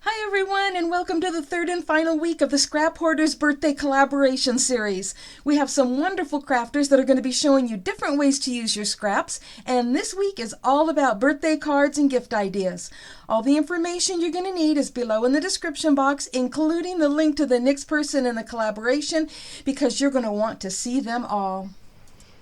Hi everyone, and welcome to the third and final week of the Scrap Hoarders birthday collaboration series. We have some wonderful crafters that are going to be showing you different ways to use your scraps, and this week is all about birthday cards and gift ideas. All the information you're going to need is below in the description box, including the link to the next person in the collaboration, because you're going to want to see them all.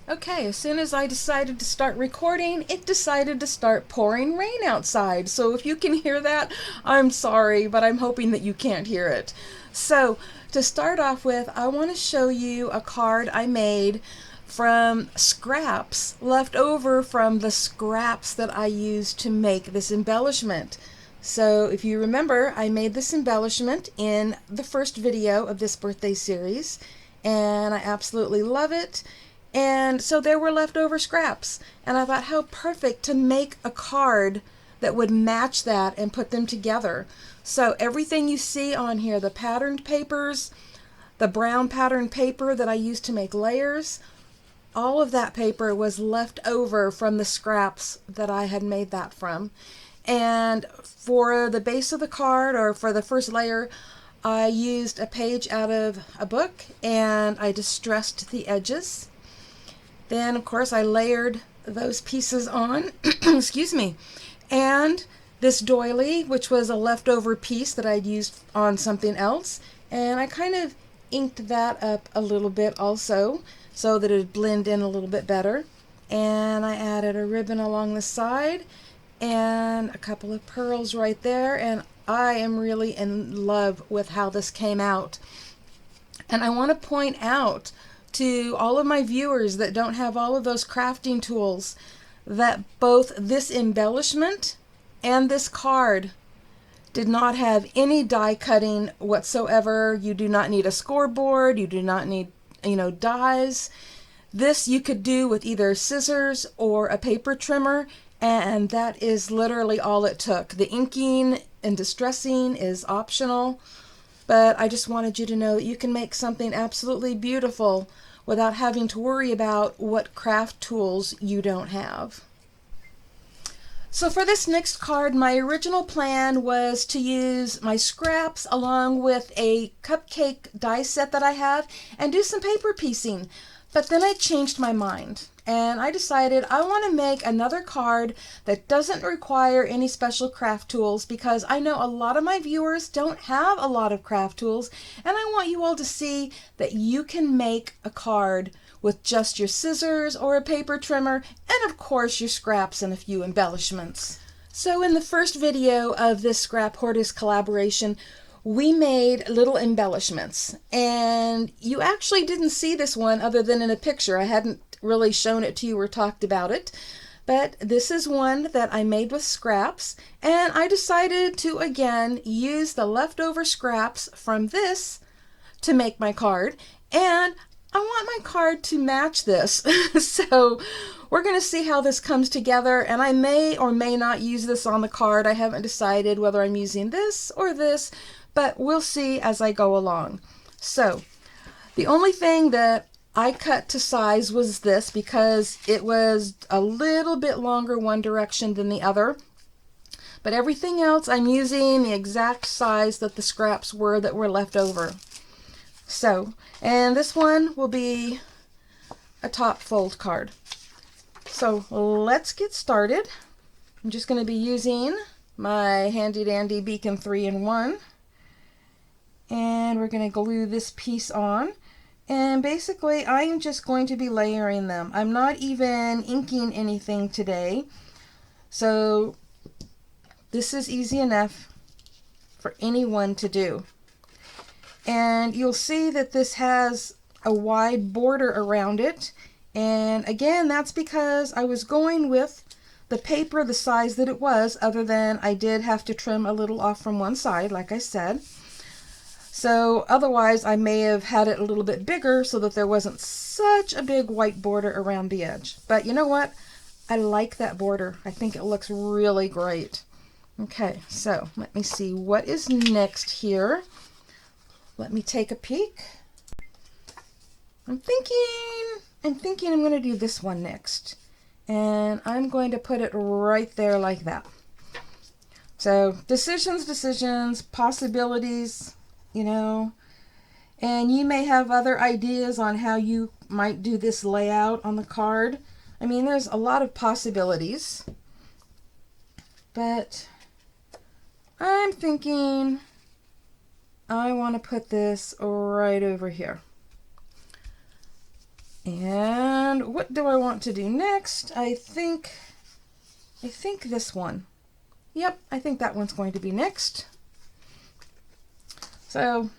Okay, as soon as I decided to start recording, it decided to start pouring rain outside. So if you can hear that, I'm sorry, but I'm hoping that you can't hear it. So to start off with, I want to show you a card I made from scraps left over from the scraps that I used to make this embellishment. So if you remember, I made this embellishment in the first video of this birthday series, and I absolutely love it. And so there were leftover scraps, and I thought how perfect to make a card that would match that and put them together. So everything you see on here, the patterned papers, the brown patterned paper that I used to make layers, all of that paper was left over from the scraps that I had made that from. And for the base of the card, or for the first layer, I used a page out of a book and I distressed the edges. Then, of course, I layered those pieces on, excuse me, and this doily, which was a leftover piece that I'd used on something else, and I kind of inked that up a little bit also, so that it would blend in a little bit better. And I added a ribbon along the side, and a couple of pearls right there, and I am really in love with how this came out. And I want to point out to all of my viewers that don't have all of those crafting tools that both this embellishment and this card did not have any die cutting whatsoever. You do not need a scoreboard, you do not need, dies. This you could do with either scissors or a paper trimmer, and that is literally all it took. The inking and distressing is optional. But I just wanted you to know that you can make something absolutely beautiful without having to worry about what craft tools you don't have. So for this next card, my original plan was to use my scraps along with a cupcake die set that I have and do some paper piecing. But then I changed my mind, and I decided I want to make another card that doesn't require any special craft tools, because I know a lot of my viewers don't have a lot of craft tools, and I want you all to see that you can make a card with just your scissors or a paper trimmer, and of course your scraps and a few embellishments. So in the first video of this Scrap Hoarders collaboration, we made little embellishments, and you actually didn't see this one other than in a picture. I hadn't really shown it to you or talked about it, but this is one that I made with scraps, and I decided to again use the leftover scraps from this to make my card, and I want my card to match this. So we're going to see how this comes together, and I may or may not use this on the card. I haven't decided whether I'm using this or this, but we'll see as I go along. So the only thing that I cut to size was this, because it was a little bit longer one direction than the other. But everything else I'm using the exact size that the scraps were that were left over. So, and this one will be a top fold card. So let's get started. I'm just going to be using my handy dandy Beacon 3-in-1. And we're going to glue this piece on, and basically I'm just going to be layering them. I'm not even inking anything today, so this is easy enough for anyone to do. And you'll see that this has a wide border around it, and again, that's because I was going with the paper the size that it was, other than I did have to trim a little off from one side, like I said. So otherwise I may have had it a little bit bigger so that there wasn't such a big white border around the edge. But you know what? I like that border. I think it looks really great. Okay, so let me see what is next here. Let me take a peek. I'm thinking I'm going to do this one next. And I'm going to put it right there like that. So decisions, possibilities, you know, and you may have other ideas on how you might do this layout on the card. I mean, there's a lot of possibilities, but I'm thinking I want to put this right over here. And what do I want to do next? I think this one. Yep, I think that one's going to be next. So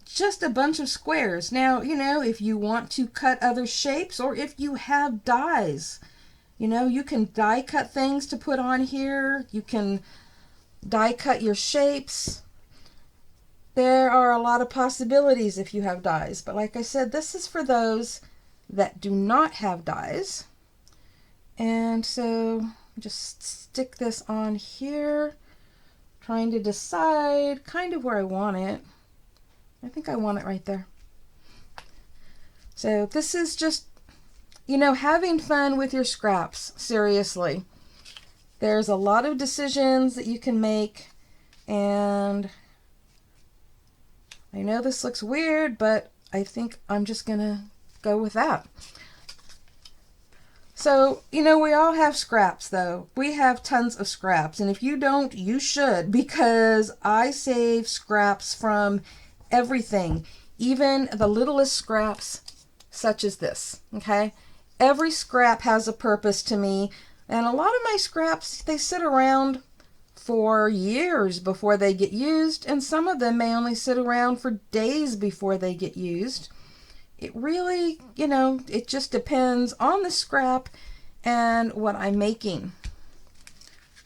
just a bunch of squares. Now, you know, if you want to cut other shapes, or if you have dies, you know, you can die cut things to put on here. You can die cut your shapes. There are a lot of possibilities if you have dies, but like I said, this is for those that do not have dies. And so just stick this on here, trying to decide kind of where I want it. I think I want it right there. So this is just, you know, having fun with your scraps, seriously. There's a lot of decisions that you can make, and I know this looks weird, but I think I'm just gonna go with that. So, you know, we all have scraps though. We have tons of scraps, and if you don't, you should, because I save scraps from everything, even the littlest scraps such as this, okay? Every scrap has a purpose to me, and a lot of my scraps, they sit around for years before they get used, and some of them may only sit around for days before they get used. It really, you know, it just depends on the scrap and what I'm making.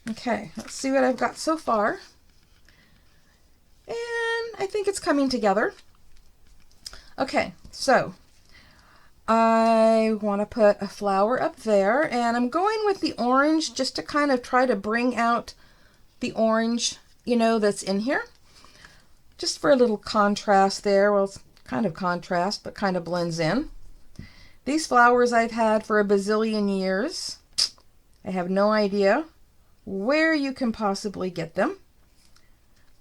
Okay, let's see what I've got so far. And I think it's coming together. Okay, so I want to put a flower up there, and I'm going with the orange just to kind of try to bring out the orange, you know, that's in here. Just for a little contrast there. Well, it's kind of contrast, but kind of blends in. These flowers I've had for a bazillion years. I have no idea where you can possibly get them,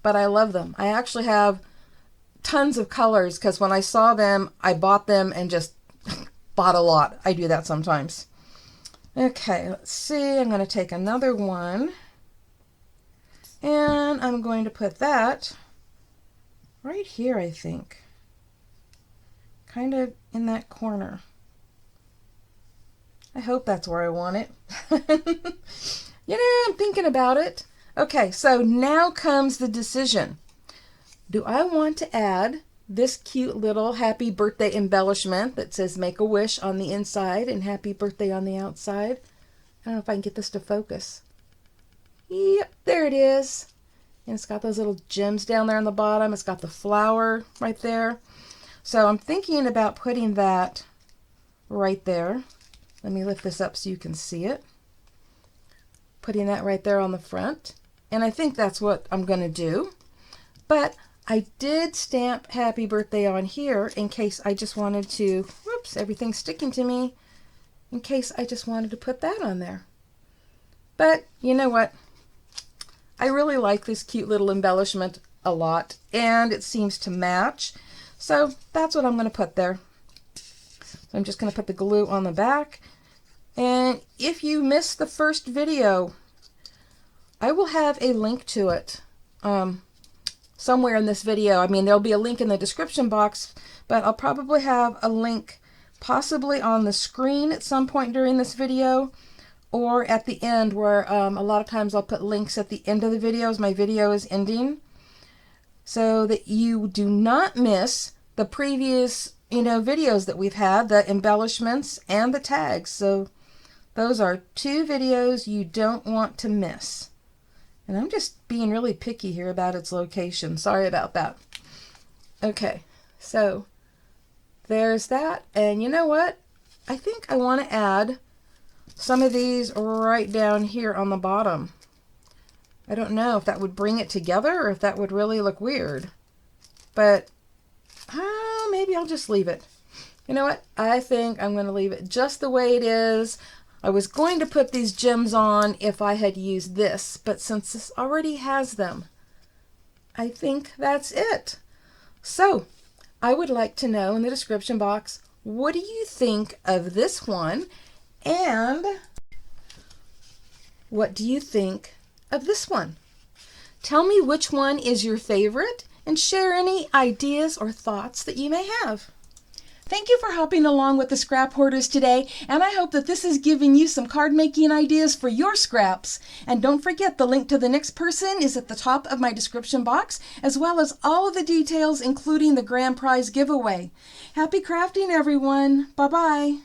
but I love them. I actually have tons of colors because when I saw them, I bought them and just bought a lot. I do that sometimes. Okay, let's see. I'm going to take another one, and I'm going to put that right here, I think. Kind of in that corner. I hope that's where I want it. You know, I'm thinking about it. Okay, so now comes the decision. Do I want to add this cute little happy birthday embellishment that says make a wish on the inside and happy birthday on the outside? I don't know if I can get this to focus. Yep, there it is. And it's got those little gems down there on the bottom. It's got the flower right there. So I'm thinking about putting that right there. Let me lift this up so you can see it. Putting that right there on the front. And I think that's what I'm going to do. But I did stamp happy birthday on here in case I just wanted to, whoops, everything's sticking to me, in case I just wanted to put that on there. But you know what? I really like this cute little embellishment a lot, and it seems to match. So that's what I'm going to put there. So I'm just going to put the glue on the back. And if you missed the first video, I will have a link to it somewhere in this video. I mean, there'll be a link in the description box, but I'll probably have a link possibly on the screen at some point during this video, or at the end, where a lot of times I'll put links at the end of the video as my video is ending, so that you do not miss the previous, you know, videos that we've had, the embellishments and the tags. So those are two videos you don't want to miss. And I'm just being really picky here about its location. Sorry about that. Okay, so there's that. And you know what? I think I want to add some of these right down here on the bottom. I don't know if that would bring it together or if that would really look weird. But maybe I'll just leave it. You know what? I think I'm going to leave it just the way it is. I was going to put these gems on if I had used this, but since this already has them, I think that's it. So, I would like to know in the description box, what do you think of this one? And what do you think of this one? Tell me which one is your favorite and share any ideas or thoughts that you may have. Thank you for hopping along with the Scrap Hoarders today, and I hope that this has given you some card making ideas for your scraps. And don't forget, the link to the next person is at the top of my description box, as well as all of the details, including the grand prize giveaway. Happy crafting, everyone. Bye-bye.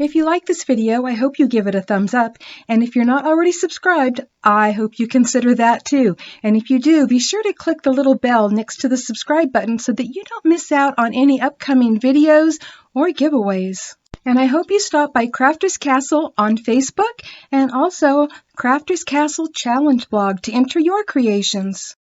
If you like this video, I hope you give it a thumbs up. And if you're not already subscribed, I hope you consider that too. And if you do, be sure to click the little bell next to the subscribe button so that you don't miss out on any upcoming videos or giveaways. And I hope you stop by Crafters Castle on Facebook and also Crafters Castle Challenge blog to enter your creations.